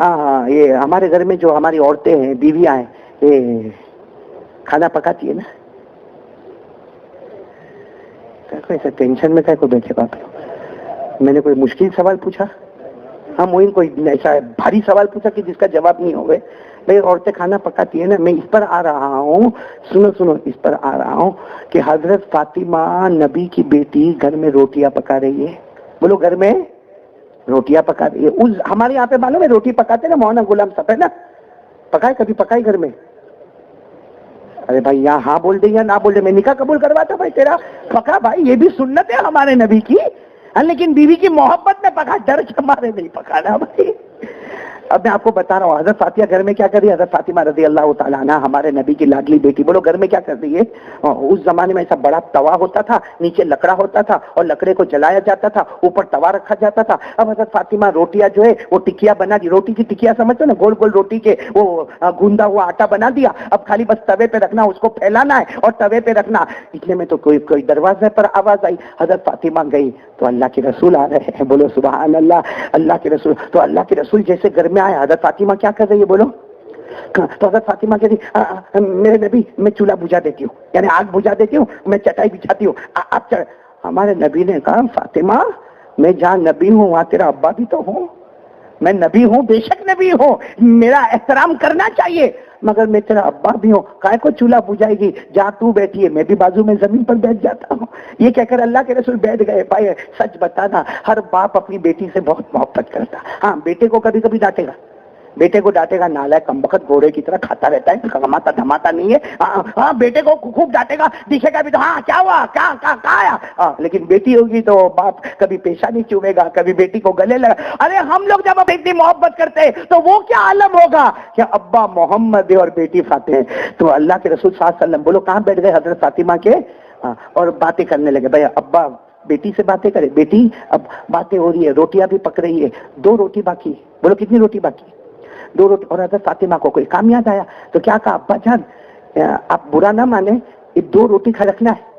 ہاں یہ ہمارے گھر میں جو ہماری عورتیں ہیں بیویاں ہیں یہ کھانا پکاتی ہے نا. ایسا ٹینشن میں کا کوئی بیٹھے باپ, میں نے کوئی مشکل سوال پوچھا؟ ہاں معین کوئی ایسا بھاری سوال پوچھا کہ جس کا جواب نہیں ہو گئے؟ بھائی عورتیں کھانا پکاتی ہے نا. میں اس پر آ رہا ہوں, سنو اس پر آ رہا ہوں کہ حضرت فاطمہ نبی کی بیٹی گھر میں روٹیاں پکا رہی ہے. بولو گھر میں روٹیاں پکا رہی ہے. ہمارے یہاں پہ معلوم ہے روٹی پکاتے نا مولانا غلام صاحب ہے نا, پکائے کبھی پکائی گھر میں؟ ارے بھائی یہاں ہاں بول دے یا نہ بول دے, میں نکاح قبول کرواتا بھائی تیرا. پکا بھائی, یہ بھی سنت ہے ہمارے نبی کی, لیکن بیوی کی محبت میں پکا, ڈر کے مارے نہیں پکانا بھائی. اب میں آپ کو بتا رہا ہوں حضرت فاطمہ گھر میں کیا کر رہی ہے. حضرت فاطمہ رضی اللہ تعالیٰ عنہ ہمارے نبی کی لاڈلی بیٹی, بولو گھر میں کیا کر رہی ہے؟ اس زمانے میں ایسا بڑا توا ہوتا تھا, نیچے لکڑا ہوتا تھا اور لکڑے کو جلایا جاتا تھا, اوپر توا رکھا جاتا تھا. اب حضرت فاطمہ روٹیاں جو ہے وہ ٹکیا بنا دی, روٹی کی ٹکیا سمجھتے نا, گول گول روٹی کے وہ گوندا ہوا آٹا بنا دیا. اب خالی بس توے پہ رکھنا, اس کو پھیلانا ہے اور توے پہ رکھنا. اتنے میں تو کوئی دروازے پر آواز آئی. حضرت فاطمہ گئی تو اللہ کے رسول آ رہے ہیں, بولو سبحان اللہ. اللہ کے رسول, تو اللہ کے رسول جیسے گھر میں آئے, حضرت فاطمہ کیا کر رہی ہے بولو؟ تو حضرت فاطمہ کہتی میرے نبی میں چولہا بجھا دیتی ہوں, یعنی آگ بجھا دیتی ہوں, میں چٹائی بچھاتی ہوں, آپ ہمارے نبی نے کہا فاطمہ میں جہاں نبی ہوں وہاں تیرا ابا بھی تو ہوں. میں نبی ہوں, بے شک نبی ہوں, میرا احترام کرنا چاہیے, مگر میں تیرا ابا بھی ہوں. کائے کو چولہا بجھائے گی؟ جہاں تو بیٹھی ہے میں بھی بازو میں زمین پر بیٹھ جاتا ہوں. یہ کہہ کر اللہ کے رسول بیٹھ گئے. بھائی سچ بتانا, ہر باپ اپنی بیٹی سے بہت محبت کرتا. ہاں بیٹے کو کبھی کبھی ڈانٹے گا, بیٹے کو ڈانٹے گا, نالائق کمبخت گھوڑے کی طرح کھاتا رہتا ہے, کماتا دھماتا نہیں ہے. ہاں بیٹے کو خوب ڈانٹے گا, دکھے گا بھی تو ہاں کیا ہوا, کہاں آیا. لیکن بیٹی ہوگی تو باپ کبھی پیشانی چومے گا, کبھی بیٹی کو گلے لگا. ارے ہم لوگ جب اتنی محبت کرتے تو وہ کیا عالم ہوگا کہ ابا محمد ہے اور بیٹی فاطمہ ہے. تو اللہ کے رسول صلی اللہ علیہ وسلم بولو کہاں بیٹھ گئے حضرت فاطمہ کے, اور باتیں کرنے لگے. بھائی ابا بیٹی سے باتیں کرے, بیٹی اب باتیں ہو رہی ہے, روٹیاں بھی پک رہی ہے, 2 روٹی باقی. بولو کتنی روٹی باقی؟ 2 روٹی. اور حضرت فاطمہ کو کوئی کام یاد آیا تو کیا کہا, ابا جان آپ برا نہ مانے, یہ 2 روٹی کھا رکھنا ہے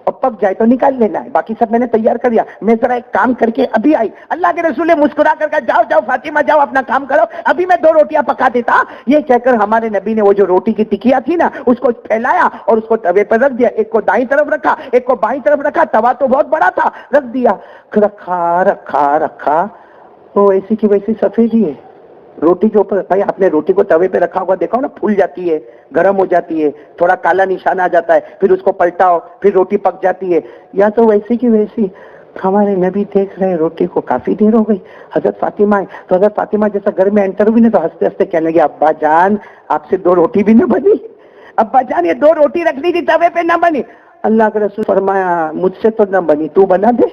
اور پک جائے تو نکال لینا ہے, باقی سب میں نے تیار کر دیا, میں ذرا ایک کام کر کے ابھی آئی. اللہ کے رسول نے مسکرا کر کہا جاؤ فاطمہ جاؤ اپنا کام کرو, ابھی میں 2 روٹیاں پکا دیتا. یہ کہہ کر ہمارے نبی نے وہ جو روٹی کی ٹکیا تھی نا اس کو پھیلایا اور اس کو توے پر رکھ دیا. ایک کو دائیں طرف رکھا, ایک کو بائیں طرف رکھا, توا تو بہت بڑا تھا, رکھ دیا. رکھا وہ ایسی کی ویسی سفیدی ہے روٹی کے اوپر. بھائی آپ نے روٹی کو توے پہ رکھا ہوا دیکھا ہو نا, پھول جاتی ہے, گرم ہو جاتی ہے, تھوڑا کالا نشان آ جاتا ہے, پھر اس کو پلٹاؤ, پھر روٹی پک جاتی ہے. یا تو ویسی کی ویسی. ہمارے نبی دیکھ رہے روٹی کو, کافی دیر ہو گئی, حضرت فاطمہ آئی. تو حضرت فاطمہ جیسا گھر میں انٹر ہوئی نا تو ہنستے ہنستے کہنے لگے ابا جان آپ سے 2 روٹی بھی نہ بنی, ابا جان یہ 2 روٹی رکھنی تھی توے پہ نہ بنی. اللہ کے رسول فرمایا مجھ سے تو نہ بنی, تو بنا دے.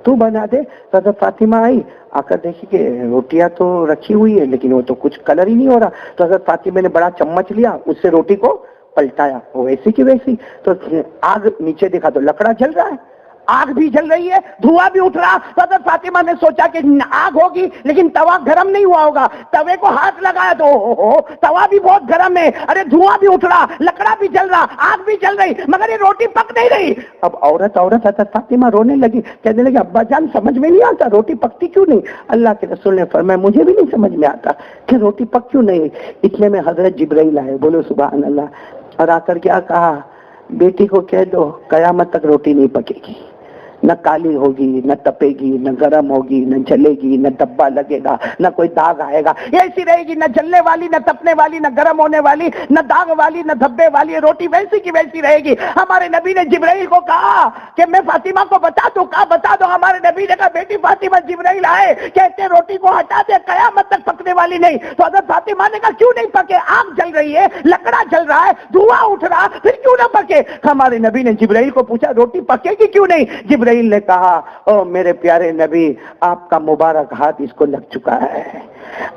تو حضرت فاطمہ آئی, آ کر دیکھی کہ روٹیاں تو رکھی ہوئی ہے لیکن وہ تو کچھ کلر ہی نہیں ہو رہا. تو حضرت فاطمہ نے بڑا چمچ لیا, اس سے روٹی کو پلٹایا, وہ ویسی کی ویسی. تو آگ نیچے دیکھا تو لکڑا جل رہا ہے, آگ بھی جل رہی ہے, دھواں بھی اٹھ رہا. تو حضرت فاطمہ نے سوچا کہ آگ ہوگی لیکن توا گرم نہیں ہوا ہوگا. توے کو ہاتھ لگایا تو توا بھی بہت گرم ہے, ارے دھواں بھی اٹھ رہا, لکڑا بھی جل رہا, آگ بھی جل رہی, مگر یہ روٹی پک نہیں رہی. اب عورت حضرت فاطمہ رونے لگی, کہنے لگی ابا جان سمجھ میں نہیں آتا روٹی پکتی کیوں نہیں. اللہ کے رسول نے فرمایا مجھے بھی نہیں سمجھ میں آتا کہ روٹی پک کیوں نہیں. اتنے میں حضرت جبرائیل آئے, بولو سبحان اللہ, اور آ کر کیا کہا, بیٹی کو کہہ دو قیامت تک روٹی نہیں پکے گی, نہ کالی ہوگی, نہ تپے گی, نہ گرم ہوگی, نہ جلے گی, نہ دبا لگے گا, نہ کوئی داغ آئے گا. ایسی رہے گی, نہ جلنے والی, نہ تپنے والی, نہ گرم ہونے والی, نہ داغ والی, نہ دھبے والی, روٹی ویسی کی ویسی رہے گی. ہمارے نبی نے جبرائیل کو کہا کہ میں فاطمہ کو بتا دوں, کہا بتا دو. ہمارے نبی نے کہا بیٹی فاطمہ, جبرائیل آئے کہتے روٹی کو ہٹا دے, قیامت تک پکنے والی نہیں. تو حضرت فاطمہ نے کہا کیوں نہیں پکے, آگ جل رہی ہے, لکڑا جل رہا ہے, دھواں اٹھ رہا, پھر کیوں نہ پکے. ہمارے نبی نے جبرائیل کو پوچھا روٹی پکے گی کیوں نہیں. جبرائیل نے کہا او میرے پیارے نبی, آپ کا مبارک ہاتھ اس کو لگ چکا ہے,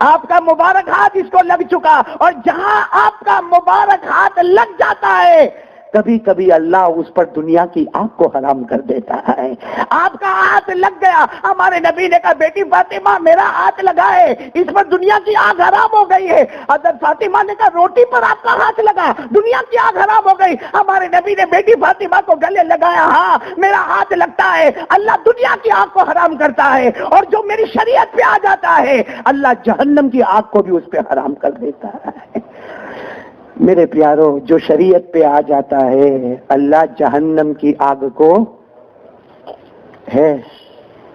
آپ کا مبارک ہاتھ اس کو لگ چکا, اور جہاں آپ کا مبارک ہاتھ لگ جاتا ہے کبھی کبھی اللہ اس پر دنیا کی آگ کو حرام کر دیتا ہے. آپ کا ہاتھ لگ گیا, ہمارے نبی نے کہا بیٹی فاطمہ میرا ہاتھ لگا ہے, اس پر دنیا کی آگ حرام ہو گئی ہے. حضرت فاطمہ نے کہا روٹی پر آپ کا ہاتھ لگا, دنیا کی آگ حرام ہو گئی. ہمارے نبی نے بیٹی فاطمہ کو گلے لگایا, ہاں میرا ہاتھ لگتا ہے, اللہ دنیا کی آگ کو حرام کرتا ہے, اور جو میری شریعت پہ آ جاتا ہے اللہ جہنم کی آگ کو بھی اس پہ حرام کر دیتا ہے. میرے پیارو, جو شریعت پہ آ جاتا ہے اللہ جہنم کی آگ کو ہے